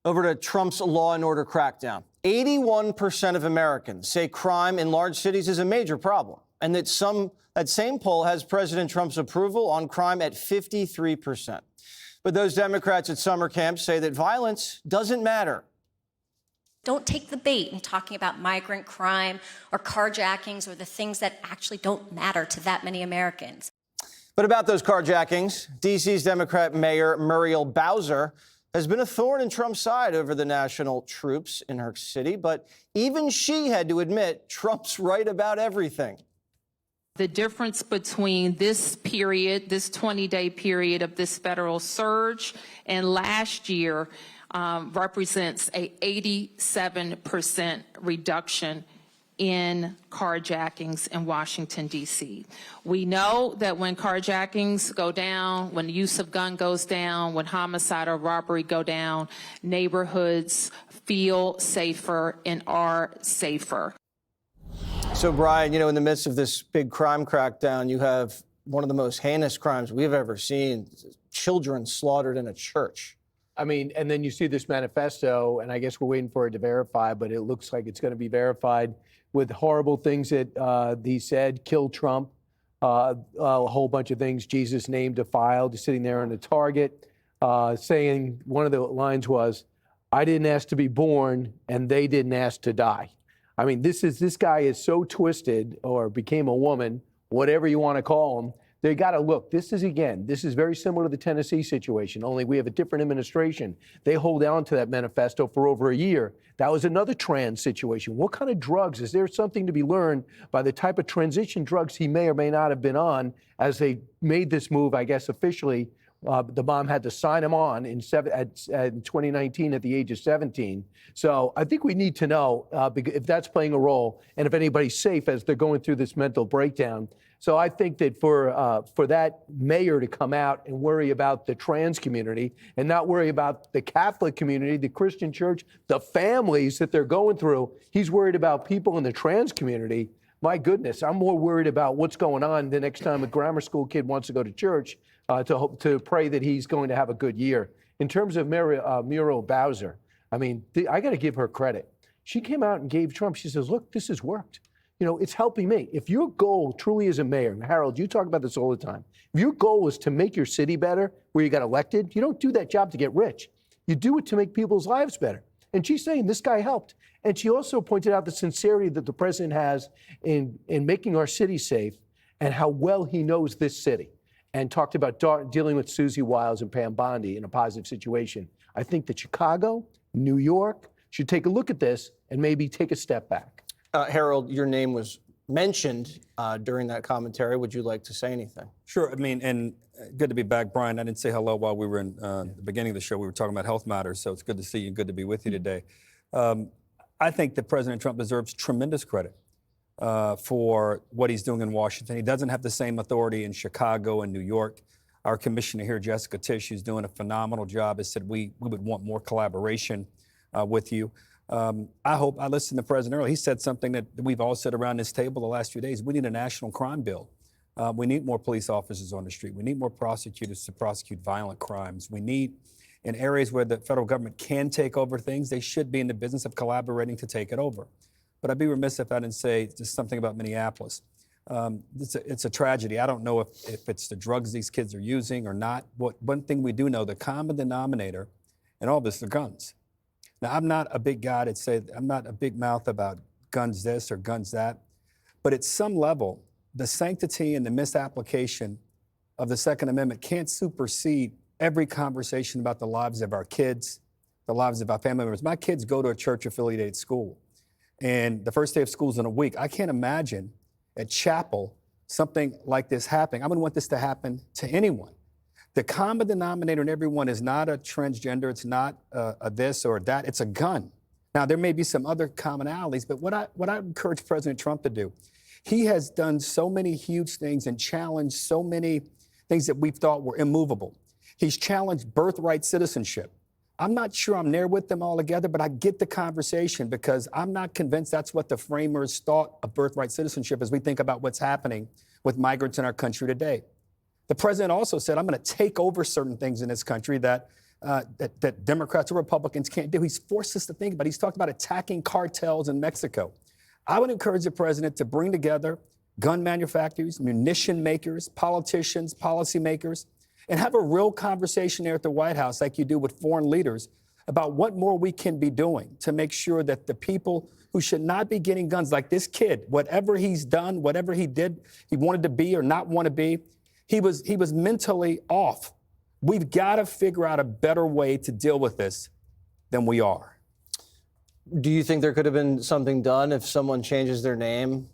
Over to Trump's law and order crackdown. 81% of Americans say crime in large cities is a major problem, and that same poll has President Trump's approval on crime at 53%. But those Democrats at summer camp say that violence doesn't matter. Don't take the bait in talking about migrant crime or carjackings or the things that actually don't matter to that many Americans. But about those carjackings, D.C.'s Democrat Mayor Muriel Bowser has been a thorn in Trump's side over the national troops in her city. But even she had to admit Trump's right about everything. The difference between this period, this 20-day period of this federal surge and last year represents a 87% reduction in carjackings in Washington, D.C. We know that when carjackings go down, when the use of gun goes down, when homicide or robbery go down, neighborhoods feel safer and are safer. So, Brian, in the midst of this big crime crackdown, you have one of the most heinous crimes we've ever seen, children slaughtered in a church. I mean, and then you see this manifesto, and I guess we're waiting for it to verify, but it looks like it's going to be verified with horrible things that he said, kill Trump, a whole bunch of things, Jesus' name defiled, sitting there on the target, saying one of the lines was, I didn't ask to be born, and they didn't ask to die. I mean, this guy is so twisted, or became a woman, whatever you want to call him. They got to look. This is very similar to the Tennessee situation, only we have a different administration. They hold on to that manifesto for over a year. That was another trans situation. What kind of drugs? Is there something to be learned by the type of transition drugs he may or may not have been on as they made this move, I guess, officially? The mom had to sign him on in 2019 at the age of 17. So I think we need to know if that's playing a role and if anybody's safe as they're going through this mental breakdown. So I think that for that mayor to come out and worry about the trans community and not worry about the Catholic community, the Christian church, the families that they're going through, he's worried about people in the trans community. My goodness, I'm more worried about what's going on the next time a grammar school kid wants to go to church to pray that he's going to have a good year. In terms of Muriel Bowser, I mean, I got to give her credit. She came out and gave Trump, she says, look, this has worked. It's helping me. If your goal truly is a mayor, and Harold, you talk about this all the time, if your goal is to make your city better where you got elected, you don't do that job to get rich. You do it to make people's lives better. And she's saying this guy helped. And she also pointed out the sincerity that the president has in making our city safe and how well he knows this city, and talked about dealing with Susie Wiles and Pam Bondi in a positive situation. I think that Chicago, New York should take a look at this and maybe take a step back. Harold, your name was mentioned during that commentary. Would you like to say anything? Sure. I mean, and good to be back, Brian. I didn't say hello while we were in the beginning of the show. We were talking about health matters, so it's good to see you. Good to be with you today. I think that President Trump deserves tremendous credit for what he's doing in Washington. He doesn't have the same authority in Chicago and New York. Our commissioner here, Jessica Tisch, is doing a phenomenal job. Has said we would want more collaboration with you. I listened to the president earlier. He said something that we've all said around this table the last few days. We need a national crime bill. We need more police officers on the street. We need more prosecutors to prosecute violent crimes. We need, in areas where the federal government can take over things, they should be in the business of collaborating to take it over. But I'd be remiss if I didn't say just something about Minneapolis. It's a tragedy. I don't know if it's the drugs these kids are using or not. One thing we do know, the common denominator in all this are guns. Now, I'm not a big guy to say, I'm not a big mouth about guns this or guns that, but at some level, the sanctity and the misapplication of the Second Amendment can't supersede every conversation about the lives of our kids, the lives of our family members. My kids go to a church-affiliated school, and the first day of school is in a week. I can't imagine at chapel something like this happening. I wouldn't want this to happen to anyone. The common denominator in everyone is not a transgender, it's not a this or that, it's a gun. Now, there may be some other commonalities, but what I encourage President Trump to do, he has done so many huge things and challenged so many things that we thought were immovable. He's challenged birthright citizenship. I'm not sure I'm there with them all together, but I get the conversation because I'm not convinced that's what the framers thought of birthright citizenship as we think about what's happening with migrants in our country today. The president also said, I'm going to take over certain things in this country that that Democrats or Republicans can't do. He's forced us to think about it. He's talked about attacking cartels in Mexico. I would encourage the president to bring together gun manufacturers, munition makers, politicians, policymakers, and have a real conversation there at the White House like you do with foreign leaders about what more we can be doing to make sure that the people who should not be getting guns, like this kid, whatever he's done, whatever he did, he wanted to be or not want to be, he was mentally off. We've got to figure out a better way to deal with this than we are. Do you think there could have been something done if someone changes their name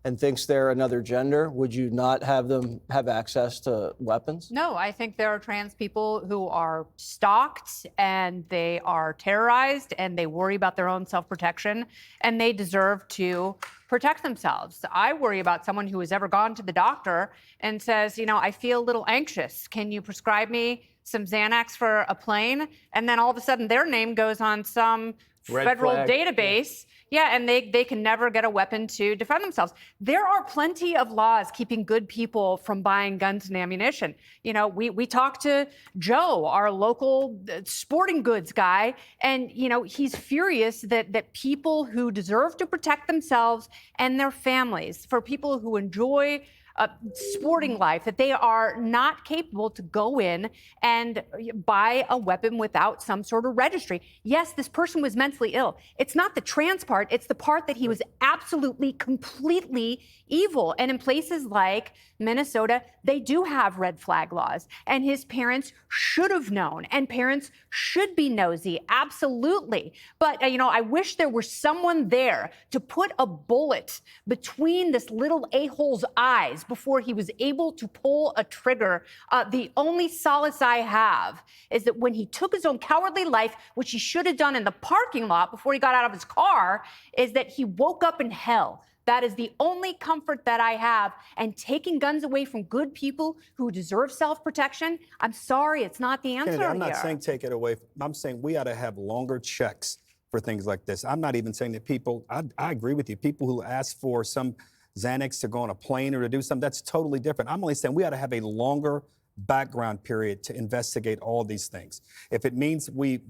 and thinks they're another gender? Would you not have them have access to weapons? No, I think there are trans people who are stalked and they are terrorized and they worry about their own self-protection and they deserve to protect themselves. I worry about someone who has ever gone to the doctor and says, you know, I feel a little anxious. Can you prescribe me some Xanax for a plane? And then all of a sudden their name goes on some federal database. Yeah, and they can never get a weapon to defend themselves. There are plenty of laws keeping good people from buying guns and ammunition. You know, we talked to Joe, our local sporting goods guy, and, you know, he's furious that people who deserve to protect themselves and their families, for people who enjoy sporting life, that they are not capable to go in and buy a weapon without some sort of registry. Yes, this person was mentally ill. It's not the trans part, it's the part that he was absolutely, completely evil. And in places like Minnesota, they do have red flag laws. And his parents should have known, and parents should be nosy, absolutely. But, you know, I wish there were someone there to put a bullet between this little a-hole's eyes before he was able to pull a trigger. The only solace I have is that when he took his own cowardly life, which he should have done in the parking lot before he got out of his car, is that he woke up in hell. That is the only comfort that I have. And taking guns away from good people who deserve self-protection, I'm sorry, it's not the answer. Kennedy, I'm not here. saying take it away. I'm saying we ought to have longer checks for things like this. I'm not even saying that people, I agree with you, people who ask for some Xanax to go on a plane or to do something, that's totally different. I'm only saying we ought to have a longer background period to investigate all these things. If it means we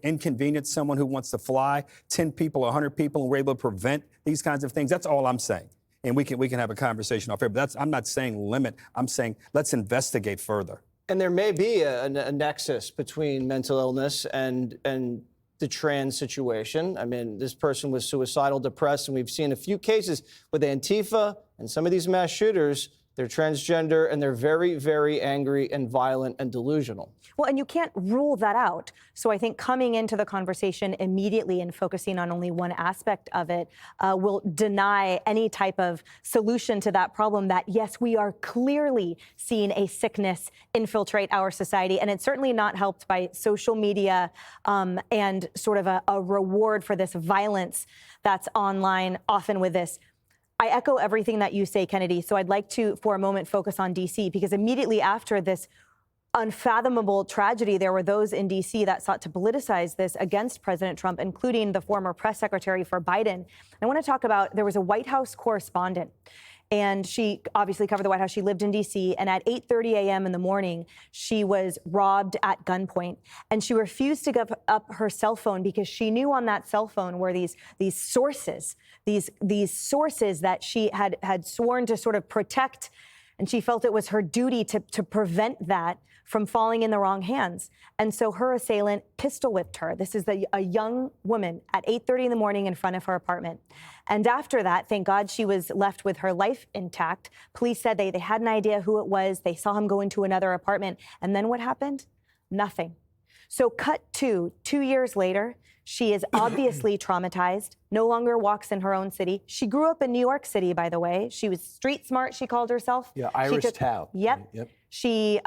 inconvenience someone who wants to fly, 10 people, 100 people, and we're able to prevent these kinds of things, that's all I'm saying. And we can have a conversation off air. But I'm not saying limit. I'm saying let's investigate further. And there may be a nexus between mental illness and the trans situation. I mean, this person was suicidal, depressed, and we've seen a few cases with Antifa and some of these mass shooters. They're transgender, and they're very, very angry and violent and delusional. Well, and you can't rule that out. So I think coming into the conversation immediately and focusing on only one aspect of it will deny any type of solution to that problem that, yes, we are clearly seeing a sickness infiltrate our society. And it's certainly not helped by social media and sort of a reward for this violence that's online, often with this. I echo everything that you say, Kennedy. So I'd like to, for a moment, focus on D.C., because immediately after this unfathomable tragedy, there were those in D.C. that sought to politicize this against President Trump, including the former press secretary for Biden. I want to talk about, there was a White House correspondent, and she obviously covered the White House. She lived in D.C., and at 8:30 a.m. in the morning, she was robbed at gunpoint, and she refused to give up her cell phone because she knew on that cell phone were these sources, these sources that she had sworn to sort of protect, and she felt it was her duty to prevent that from falling in the wrong hands. And so her assailant pistol whipped her. This is a young woman at 8:30 in the morning in front of her apartment. And after that, thank God she was left with her life intact. Police said they had an idea who it was. They saw him go into another apartment. And then what happened? Nothing. So cut to 2 years later, she is obviously traumatized, no longer walks in her own city. She grew up in New York City, by the way. She was street smart, she called herself. Yeah, Irish Tao. Yep. She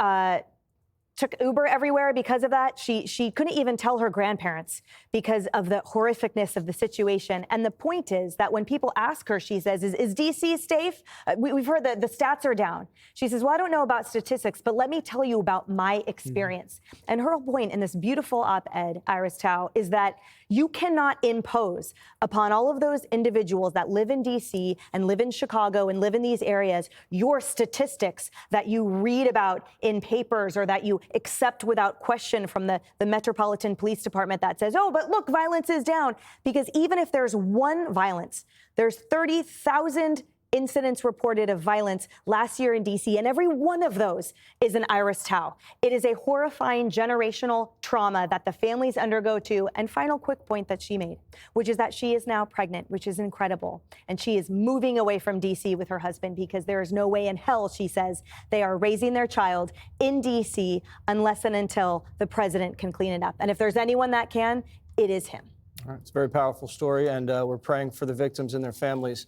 took Uber everywhere because of that. She couldn't even tell her grandparents because of the horrificness of the situation. And the point is that when people ask her, she says, is D.C. safe? We've heard that the stats are down. She says, well, I don't know about statistics, but let me tell you about my experience. And her point in this beautiful op-ed, Iris Tao, is that you cannot impose upon all of those individuals that live in D.C. and live in Chicago and live in these areas your statistics that you read about in papers or that you accept without question from the Metropolitan Police Department that says, oh, but look, violence is down. Because even if there's one violence, there's 30,000 incidents reported of violence last year in D.C., and every one of those is an Iris Tao. It is a horrifying generational trauma that the families undergo too. And final quick point that she made, which is that she is now pregnant, which is incredible. And she is moving away from D.C. with her husband because there is no way in hell, she says, they are raising their child in D.C. unless and until the president can clean it up. And if there's anyone that can, it is him. All right, it's a very powerful story, and we're praying for the victims and their families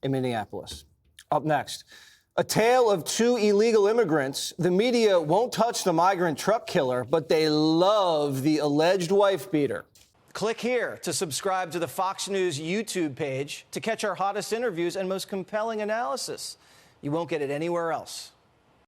in Minneapolis. Up next, a tale of two illegal immigrants. The media won't touch the migrant truck killer, but they love the alleged wife beater. Click here to subscribe to the Fox News YouTube page to catch our hottest interviews and most compelling analysis. You won't get it anywhere else.